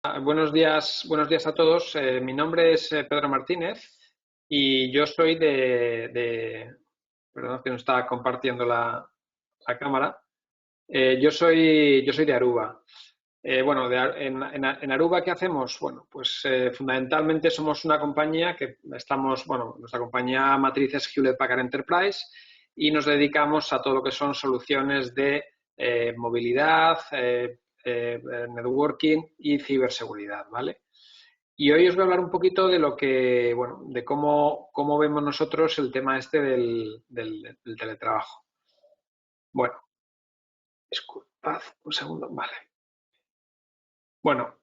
Buenos días a todos. Mi nombre es Pedro Martínez y yo soy perdón, que no estaba compartiendo la cámara. Yo soy de Aruba. Bueno, en Aruba, ¿qué hacemos? Bueno, pues fundamentalmente somos una compañía nuestra compañía matriz es Hewlett Packard Enterprise y nos dedicamos a todo lo que son soluciones de movilidad, networking y ciberseguridad, ¿vale? Y hoy os voy a hablar un poquito de de cómo vemos nosotros el tema este del teletrabajo. Bueno, disculpad un segundo, vale. Bueno,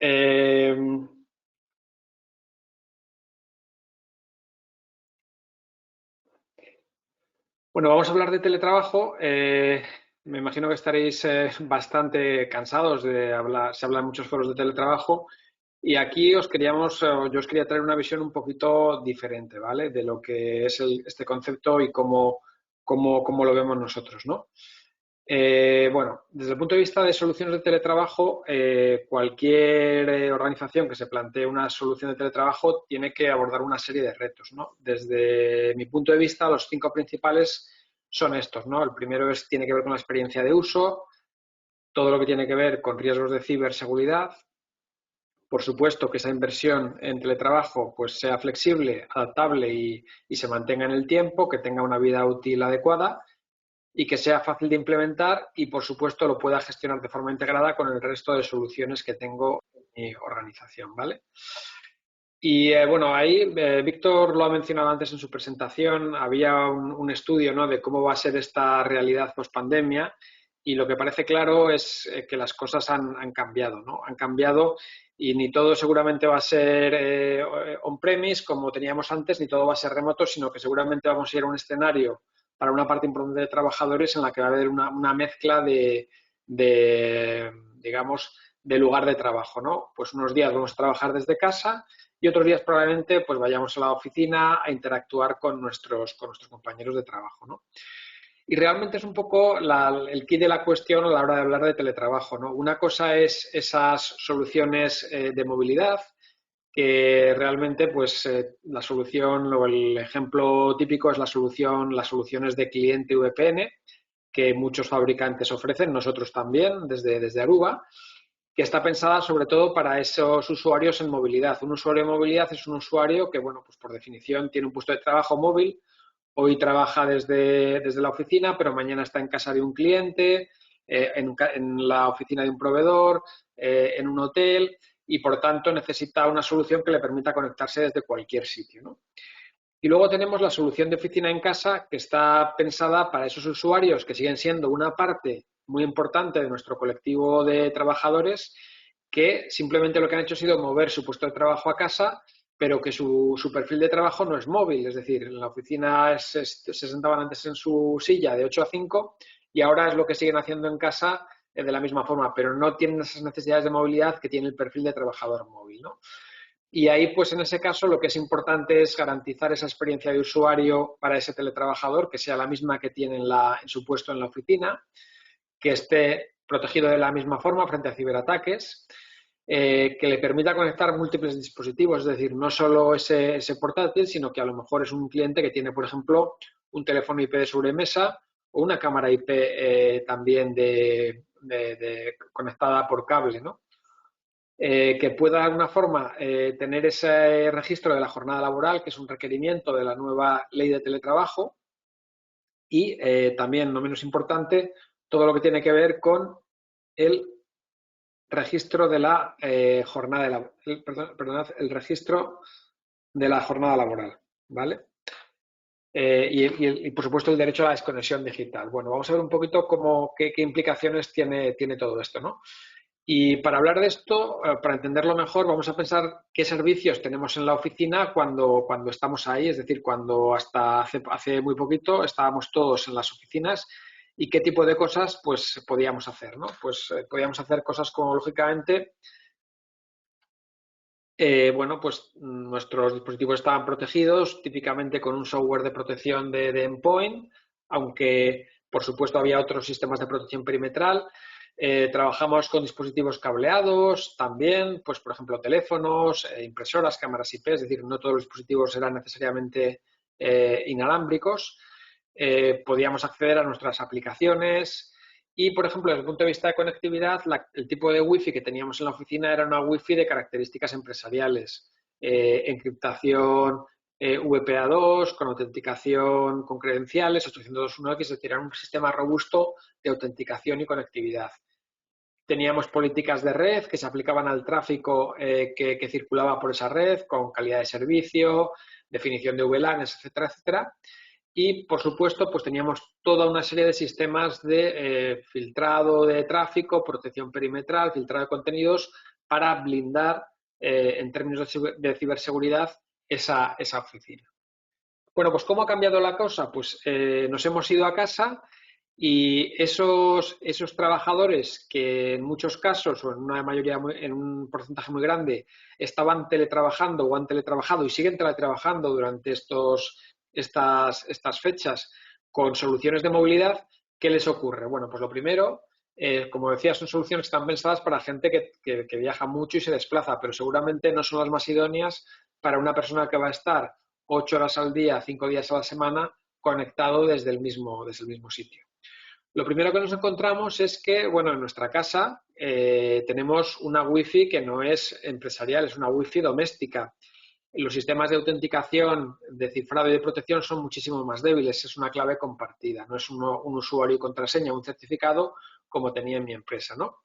vamos a hablar de teletrabajo. Me imagino que estaréis bastante cansados de hablar, se habla en muchos foros de teletrabajo y aquí yo os quería traer una visión un poquito diferente, ¿vale? De lo que es este concepto y cómo lo vemos nosotros, ¿no? Desde el punto de vista de soluciones de teletrabajo, cualquier organización que se plantee una solución de teletrabajo tiene que abordar una serie de retos, ¿no? Desde mi punto de vista, los 5 principales son estos, ¿no? El primero tiene que ver con la experiencia de uso, todo lo que tiene que ver con riesgos de ciberseguridad. Por supuesto que esa inversión en teletrabajo pues sea flexible, adaptable y se mantenga en el tiempo, que tenga una vida útil adecuada y que sea fácil de implementar y, por supuesto, lo pueda gestionar de forma integrada con el resto de soluciones que tengo en mi organización, ¿vale? Y ahí Víctor lo ha mencionado antes en su presentación, había un estudio, ¿no?, de cómo va a ser esta realidad post-pandemia y lo que parece claro es que las cosas han cambiado, ¿no? Han cambiado y ni todo seguramente va a ser on-premise como teníamos antes, ni todo va a ser remoto, sino que seguramente vamos a ir a un escenario para una parte importante de trabajadores en la que va a haber una mezcla digamos, de lugar de trabajo, ¿no? Pues unos días vamos a trabajar desde casa y otros días probablemente pues vayamos a la oficina a interactuar con nuestros compañeros de trabajo, ¿no? Y realmente es un poco el quid de la cuestión a la hora de hablar de teletrabajo, ¿no? Una cosa es esas soluciones de movilidad, que realmente pues la solución o el ejemplo típico es las soluciones de cliente VPN que muchos fabricantes ofrecen, nosotros también desde Aruba, que está pensada sobre todo para esos usuarios en movilidad. Un usuario de movilidad es un usuario que, bueno, pues por definición tiene un puesto de trabajo móvil, hoy trabaja desde la oficina, pero mañana está en casa de un cliente, en la oficina de un proveedor, en un hotel y, por tanto, necesita una solución que le permita conectarse desde cualquier sitio, ¿no? Y luego tenemos la solución de oficina en casa que está pensada para esos usuarios que siguen siendo una parte muy importante de nuestro colectivo de trabajadores que simplemente lo que han hecho ha sido mover su puesto de trabajo a casa, pero que su perfil de trabajo no es móvil. Es decir, en la oficina se sentaban antes en su silla de 8 a 5 y ahora es lo que siguen haciendo en casa de la misma forma, pero no tienen esas necesidades de movilidad que tiene el perfil de trabajador móvil, ¿no? Y ahí, pues en ese caso, lo que es importante es garantizar esa experiencia de usuario para ese teletrabajador, que sea la misma que tiene en su puesto en la oficina, que esté protegido de la misma forma frente a ciberataques, que le permita conectar múltiples dispositivos, es decir, no solo ese portátil, sino que a lo mejor es un cliente que tiene, por ejemplo, un teléfono IP de sobremesa o una cámara IP también conectada por cable, ¿no? Que pueda de alguna forma tener ese registro de la jornada laboral, que es un requerimiento de la nueva ley de teletrabajo, y también, no menos importante, todo lo que tiene que ver con el registro de la el registro de la jornada laboral, ¿vale? Y, por supuesto, el derecho a la desconexión digital. Bueno, vamos a ver un poquito qué implicaciones tiene todo esto, ¿no? Y para hablar de esto, para entenderlo mejor, vamos a pensar qué servicios tenemos en la oficina cuando estamos ahí, es decir, cuando hasta hace muy poquito estábamos todos en las oficinas y qué tipo de cosas pues podíamos hacer, ¿no? Pues podíamos hacer cosas como, lógicamente, pues nuestros dispositivos estaban protegidos, típicamente con un software de protección de endpoint, aunque por supuesto había otros sistemas de protección perimetral. Trabajamos con dispositivos cableados también, pues por ejemplo teléfonos, impresoras, cámaras IP, es decir, no todos los dispositivos eran necesariamente inalámbricos. Podíamos acceder a nuestras aplicaciones y, por ejemplo, desde el punto de vista de conectividad, el tipo de wifi que teníamos en la oficina era una wifi de características empresariales, encriptación VPA2, con autenticación con credenciales, 802.1x, es decir, era un sistema robusto de autenticación y conectividad. Teníamos políticas de red que se aplicaban al tráfico que circulaba por esa red, con calidad de servicio, definición de VLANs, etcétera, etcétera. Y, por supuesto, pues teníamos toda una serie de sistemas de filtrado de tráfico, protección perimetral, filtrado de contenidos, para blindar, en términos de ciberseguridad, esa oficina. Bueno, pues ¿cómo ha cambiado la cosa? Pues nos hemos ido a casa y esos trabajadores que en muchos casos, o en una mayoría, en un porcentaje muy grande, estaban teletrabajando o han teletrabajado y siguen teletrabajando durante estas fechas con soluciones de movilidad, ¿qué les ocurre? Bueno, pues lo primero, como decía, son soluciones que están pensadas para gente que viaja mucho y se desplaza, pero seguramente no son las más idóneas para una persona que va a estar 8 horas al día, 5 días a la semana, conectado desde el mismo sitio. Lo primero que nos encontramos es que, bueno, en nuestra casa tenemos una wifi que no es empresarial, es una wifi doméstica. Los sistemas de autenticación, de cifrado y de protección son muchísimo más débiles, es una clave compartida, no es un usuario y contraseña, un certificado como tenía en mi empresa, ¿no?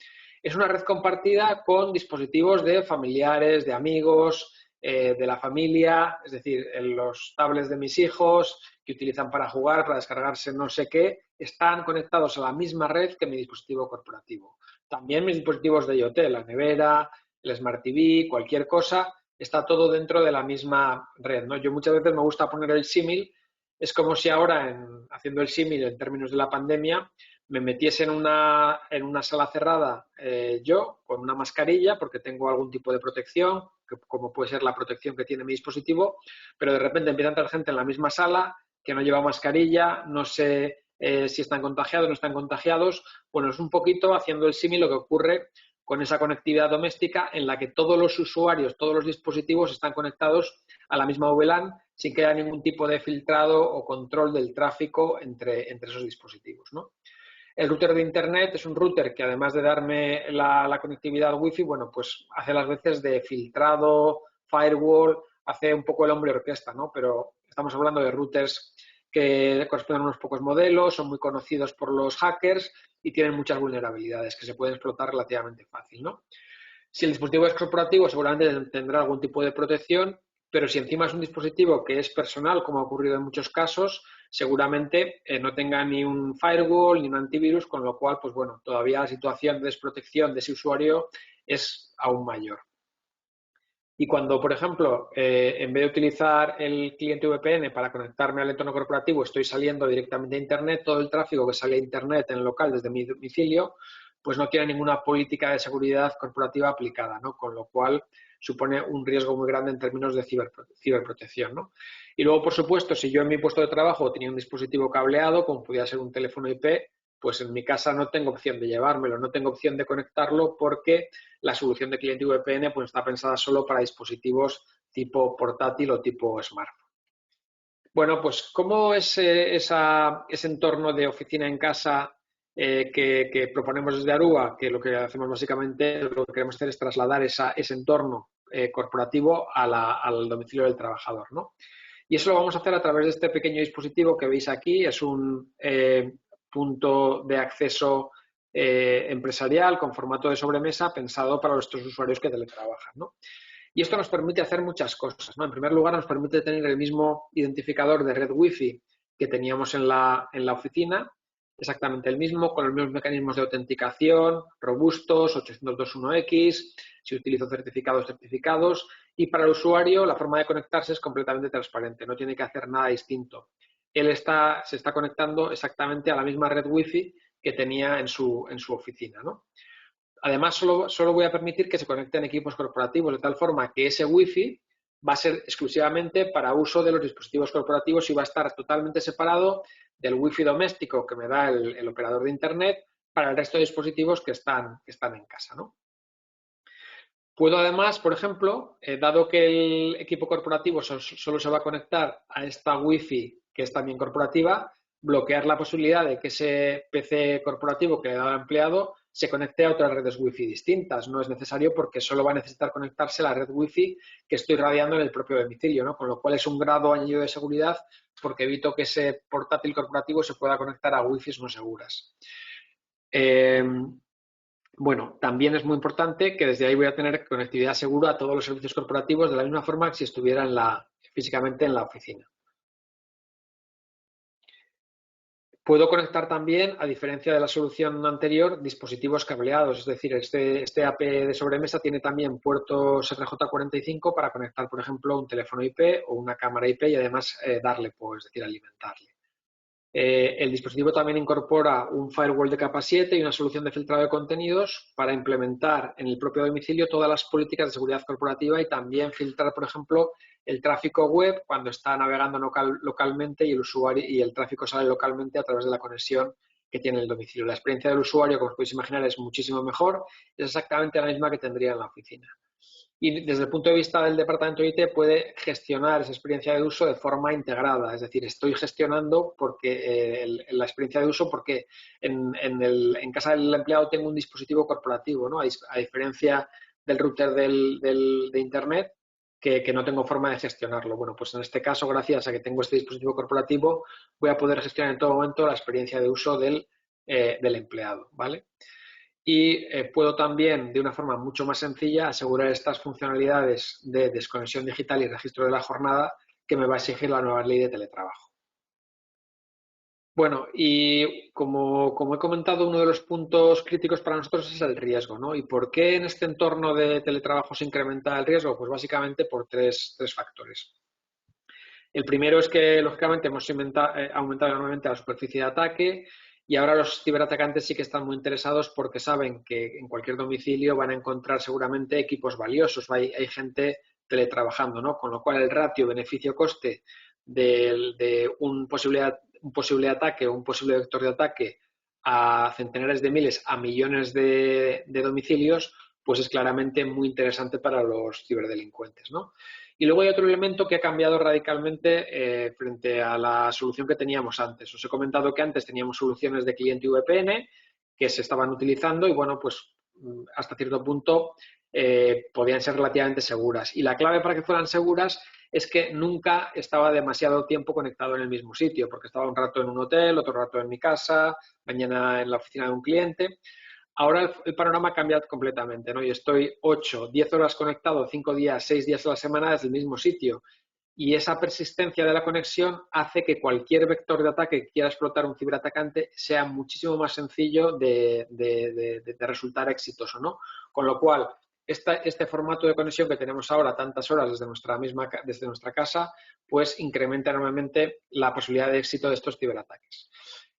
Es una red compartida con dispositivos de familiares, de amigos, de la familia, es decir, los tablets de mis hijos que utilizan para jugar, para descargarse no sé qué, están conectados a la misma red que mi dispositivo corporativo. También mis dispositivos de IoT, la nevera, el Smart TV, cualquier cosa, está todo dentro de la misma red, ¿no? Yo muchas veces me gusta poner el símil, es como si ahora, haciendo el símil en términos de la pandemia, me metiese en una sala cerrada yo con una mascarilla porque tengo algún tipo de protección, como puede ser la protección que tiene mi dispositivo, pero de repente empieza a entrar gente en la misma sala que no lleva mascarilla, no sé si están contagiados o no están contagiados. Bueno, es un poquito haciendo el símil lo que ocurre con esa conectividad doméstica en la que todos los usuarios, todos los dispositivos están conectados a la misma VLAN sin que haya ningún tipo de filtrado o control del tráfico entre esos dispositivos, ¿no? El router de Internet es un router que, además de darme la conectividad Wi-Fi, bueno, pues hace las veces de filtrado, firewall, hace un poco el hombre orquesta, ¿no? Pero estamos hablando de routers que corresponden a unos pocos modelos, son muy conocidos por los hackers y tienen muchas vulnerabilidades que se pueden explotar relativamente fácil, ¿no? Si el dispositivo es corporativo, seguramente tendrá algún tipo de protección, pero si encima es un dispositivo que es personal, como ha ocurrido en muchos casos, seguramente no tenga ni un firewall ni un antivirus, con lo cual, pues bueno, todavía la situación de desprotección de ese usuario es aún mayor. Y cuando, por ejemplo, en vez de utilizar el cliente VPN para conectarme al entorno corporativo, estoy saliendo directamente a Internet, todo el tráfico que sale a Internet en local desde mi domicilio, pues no tiene ninguna política de seguridad corporativa aplicada, ¿no? Con lo cual supone un riesgo muy grande en términos de ciberprotección, ¿no? Y luego, por supuesto, si yo en mi puesto de trabajo tenía un dispositivo cableado, como podía ser un teléfono IP, pues en mi casa no tengo opción de llevármelo, no tengo opción de conectarlo porque la solución de cliente VPN pues está pensada solo para dispositivos tipo portátil o tipo smartphone. Bueno, pues ¿cómo es ese entorno de oficina en casa que proponemos desde Aruba? Que lo que hacemos básicamente, lo que queremos hacer es trasladar ese entorno corporativo al domicilio del trabajador, ¿no? Y eso lo vamos a hacer a través de este pequeño dispositivo que veis aquí. Es un punto de acceso empresarial con formato de sobremesa pensado para nuestros usuarios que teletrabajan, ¿no? Y esto nos permite hacer muchas cosas, ¿no? En primer lugar, nos permite tener el mismo identificador de red Wi-Fi que teníamos en la oficina, exactamente el mismo, con los mismos mecanismos de autenticación robustos, 802.1x, si utilizo certificados, y para el usuario la forma de conectarse es completamente transparente, no tiene que hacer nada distinto. Él se está conectando exactamente a la misma red Wi-Fi que tenía en su oficina, ¿no? Además, solo voy a permitir que se conecten equipos corporativos de tal forma que ese Wi-Fi va a ser exclusivamente para uso de los dispositivos corporativos y va a estar totalmente separado del Wi-Fi doméstico que me da el operador de Internet para el resto de dispositivos que están en casa, ¿no? Puedo además, por ejemplo, dado que el equipo corporativo solo se va a conectar a esta Wi-Fi que es también corporativa, bloquear la posibilidad de que ese PC corporativo que le he dado al empleado se conecte a otras redes Wi-Fi distintas. No es necesario porque solo va a necesitar conectarse a la red Wi-Fi que estoy radiando en el propio domicilio, ¿no? Con lo cual es un grado añadido de seguridad porque evito que ese portátil corporativo se pueda conectar a Wi-Fi no seguras. Bueno, también es muy importante que desde ahí voy a tener conectividad segura a todos los servicios corporativos de la misma forma que si estuviera físicamente en la oficina. Puedo conectar también, a diferencia de la solución anterior, dispositivos cableados, es decir, este AP de sobremesa tiene también puertos RJ45 para conectar, por ejemplo, un teléfono IP o una cámara IP y además darle, pues, es decir, alimentarle. El dispositivo también incorpora un firewall de capa 7 y una solución de filtrado de contenidos para implementar en el propio domicilio todas las políticas de seguridad corporativa y también filtrar, por ejemplo, el tráfico web cuando está navegando localmente y el usuario y el tráfico sale localmente a través de la conexión que tiene el domicilio. La experiencia del usuario, como os podéis imaginar, es muchísimo mejor, es exactamente la misma que tendría en la oficina. Y desde el punto de vista del departamento de IT puede gestionar esa experiencia de uso de forma integrada, es decir, estoy gestionando la experiencia de uso porque en casa del empleado tengo un dispositivo corporativo, ¿no? A diferencia del router de Internet, que no tengo forma de gestionarlo. Bueno, pues en este caso, gracias a que tengo este dispositivo corporativo, voy a poder gestionar en todo momento la experiencia de uso del empleado, ¿vale? Y puedo también, de una forma mucho más sencilla, asegurar estas funcionalidades de desconexión digital y registro de la jornada que me va a exigir la nueva ley de teletrabajo. Bueno, y como he comentado, uno de los puntos críticos para nosotros es el riesgo, ¿no? ¿Y por qué en este entorno de teletrabajo se incrementa el riesgo? Pues básicamente por tres factores. El primero es que, lógicamente, hemos aumentado enormemente la superficie de ataque y ahora los ciberatacantes sí que están muy interesados porque saben que en cualquier domicilio van a encontrar seguramente equipos valiosos. Hay gente teletrabajando, ¿no? Con lo cual el ratio beneficio-coste de un posible ataque o un posible vector de ataque a centenares de miles, a millones de domicilios, pues es claramente muy interesante para los ciberdelincuentes, ¿no? Y luego hay otro elemento que ha cambiado radicalmente frente a la solución que teníamos antes. Os he comentado que antes teníamos soluciones de cliente VPN que se estaban utilizando y, bueno, pues hasta cierto punto podían ser relativamente seguras. Y la clave para que fueran seguras es que nunca estaba demasiado tiempo conectado en el mismo sitio, porque estaba un rato en un hotel, otro rato en mi casa, mañana en la oficina de un cliente. Ahora el panorama ha cambiado completamente, ¿no? Y estoy 8, 10 horas conectado, 5 días, 6 días a la semana desde el mismo sitio. Y esa persistencia de la conexión hace que cualquier vector de ataque que quiera explotar un ciberatacante sea muchísimo más sencillo de resultar exitoso, ¿no? Con lo cual, este formato de conexión que tenemos ahora tantas horas desde nuestra casa, pues incrementa enormemente la posibilidad de éxito de estos ciberataques.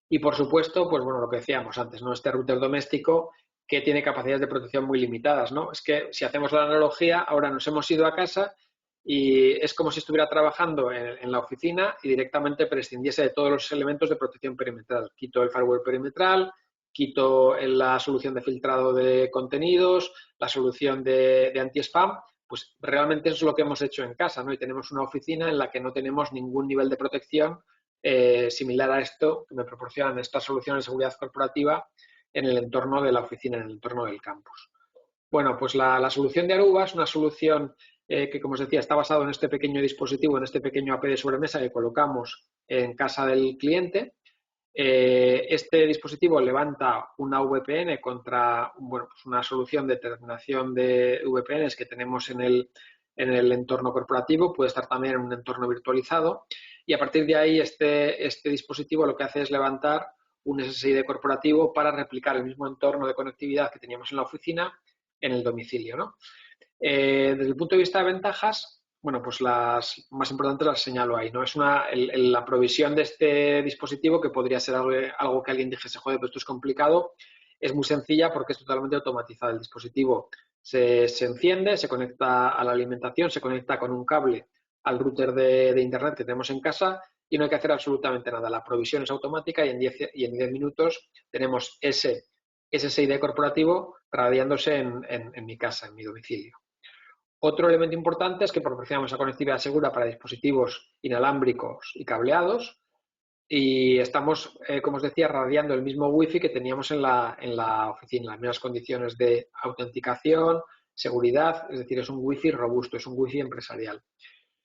Y por supuesto, pues bueno, lo que decíamos antes, ¿no? Este router doméstico que tiene capacidades de protección muy limitadas, ¿no? Es que si hacemos la analogía, ahora nos hemos ido a casa y es como si estuviera trabajando en la oficina y directamente prescindiese de todos los elementos de protección perimetral. Quito el firewall perimetral, quito la solución de filtrado de contenidos, la solución de anti-spam, pues realmente eso es lo que hemos hecho en casa, ¿no? Y tenemos una oficina en la que no tenemos ningún nivel de protección similar a esto que me proporcionan estas soluciones de seguridad corporativa en el entorno de la oficina, en el entorno del campus. Bueno, pues la solución de Aruba es una solución que, como os decía, está basado en este pequeño dispositivo, en este pequeño AP de sobremesa que colocamos en casa del cliente. Este dispositivo levanta una VPN contra pues una solución de terminación de VPNs que tenemos en el entorno corporativo, puede estar también en un entorno virtualizado y a partir de ahí este dispositivo lo que hace es levantar un SSID corporativo para replicar el mismo entorno de conectividad que teníamos en la oficina en el domicilio, ¿no? Desde el punto de vista de ventajas, bueno, pues las más importantes las señalo ahí, ¿no? Es la provisión de este dispositivo, que podría ser algo que alguien dijese, joder, pero esto es complicado, es muy sencilla porque es totalmente automatizada. El dispositivo se enciende, se conecta a la alimentación, se conecta con un cable al router de Internet que tenemos en casa y no hay que hacer absolutamente nada. La provisión es automática y en 10 minutos tenemos ese SSID corporativo radiándose en mi casa, en mi domicilio. Otro elemento importante es que proporcionamos esa conectividad segura para dispositivos inalámbricos y cableados y estamos, como os decía, radiando el mismo wifi que teníamos en la oficina, las mismas condiciones de autenticación, seguridad, es decir, es un wifi robusto, es un wifi empresarial.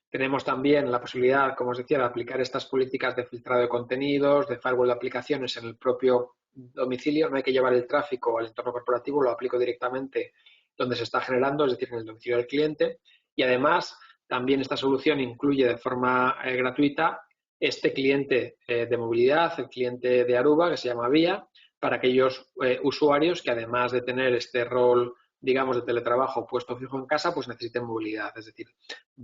Tenemos también la posibilidad, como os decía, de aplicar estas políticas de filtrado de contenidos, de firewall de aplicaciones en el propio domicilio. No hay que llevar el tráfico al entorno corporativo, lo aplico directamente donde se está generando, es decir, en el domicilio del cliente. Y además, también esta solución incluye de forma gratuita este cliente de movilidad, el cliente de Aruba, que se llama Vía, para aquellos usuarios que además de tener este rol, digamos, de teletrabajo puesto fijo en casa, pues necesiten movilidad. Es decir,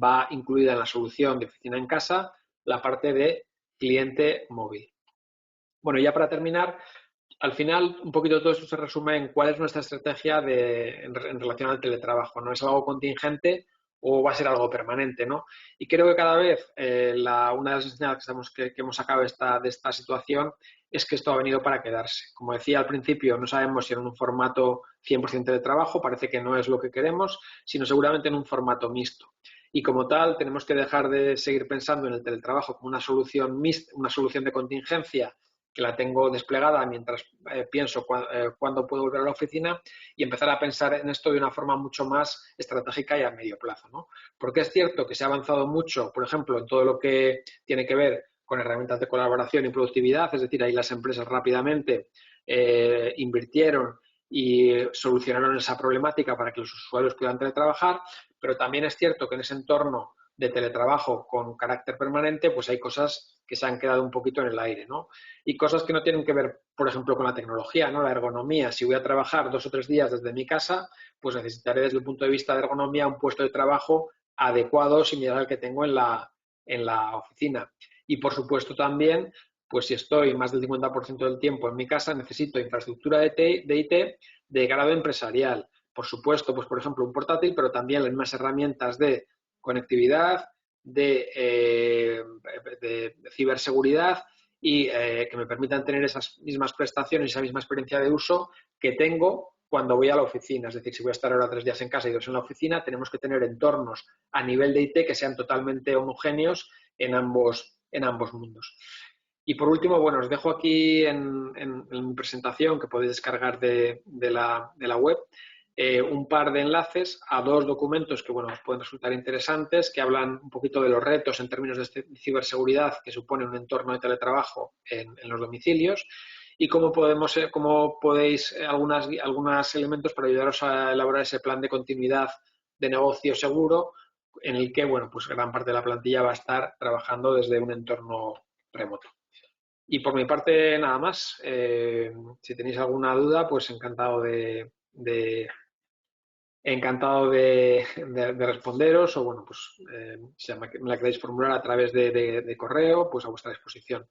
va incluida en la solución de oficina en casa la parte de cliente móvil. Bueno, ya para terminar, al final, un poquito todo esto se resume en cuál es nuestra estrategia en relación al teletrabajo. ¿No es algo contingente o va a ser algo permanente? ¿No? Y creo que cada vez una de las enseñanzas que hemos sacado de esta situación es que esto ha venido para quedarse. Como decía al principio, no sabemos si en un formato 100% de trabajo, parece que no es lo que queremos, sino seguramente en un formato mixto. Y como tal, tenemos que dejar de seguir pensando en el teletrabajo como una solución mixta, una solución de contingencia que la tengo desplegada mientras pienso cuándo puedo volver a la oficina y empezar a pensar en esto de una forma mucho más estratégica y a medio plazo, ¿no? Porque es cierto que se ha avanzado mucho, por ejemplo, en todo lo que tiene que ver con herramientas de colaboración y productividad, es decir, ahí las empresas rápidamente invirtieron y solucionaron esa problemática para que los usuarios puedan teletrabajar, pero también es cierto que en ese entorno de teletrabajo con carácter permanente, pues hay cosas que se han quedado un poquito en el aire, ¿no? Y cosas que no tienen que ver, por ejemplo, con la tecnología, ¿no? La ergonomía. Si voy a trabajar 2 o 3 días desde mi casa, pues necesitaré desde el punto de vista de ergonomía un puesto de trabajo adecuado, similar al que tengo en la oficina. Y, por supuesto, también, pues si estoy más del 50% del tiempo en mi casa, necesito infraestructura de IT de grado empresarial. Por supuesto, pues por ejemplo, un portátil, pero también las mismas herramientas de conectividad, de ciberseguridad y que me permitan tener esas mismas prestaciones, esa misma experiencia de uso que tengo cuando voy a la oficina. Es decir, si voy a estar ahora 3 días en casa y 2 en la oficina, tenemos que tener entornos a nivel de IT que sean totalmente homogéneos en ambos mundos. Y por último, bueno, os dejo aquí en mi presentación que podéis descargar de la web un par de enlaces a 2 documentos que, bueno, os pueden resultar interesantes, que hablan un poquito de los retos en términos de ciberseguridad que supone un entorno de teletrabajo en los domicilios y cómo podéis algunos elementos para ayudaros a elaborar ese plan de continuidad de negocio seguro en el que, bueno, pues gran parte de la plantilla va a estar trabajando desde un entorno remoto. Y por mi parte, nada más. Si tenéis alguna duda, pues encantado de responderos o, bueno, pues si me la queréis formular a través de correo, pues a vuestra disposición.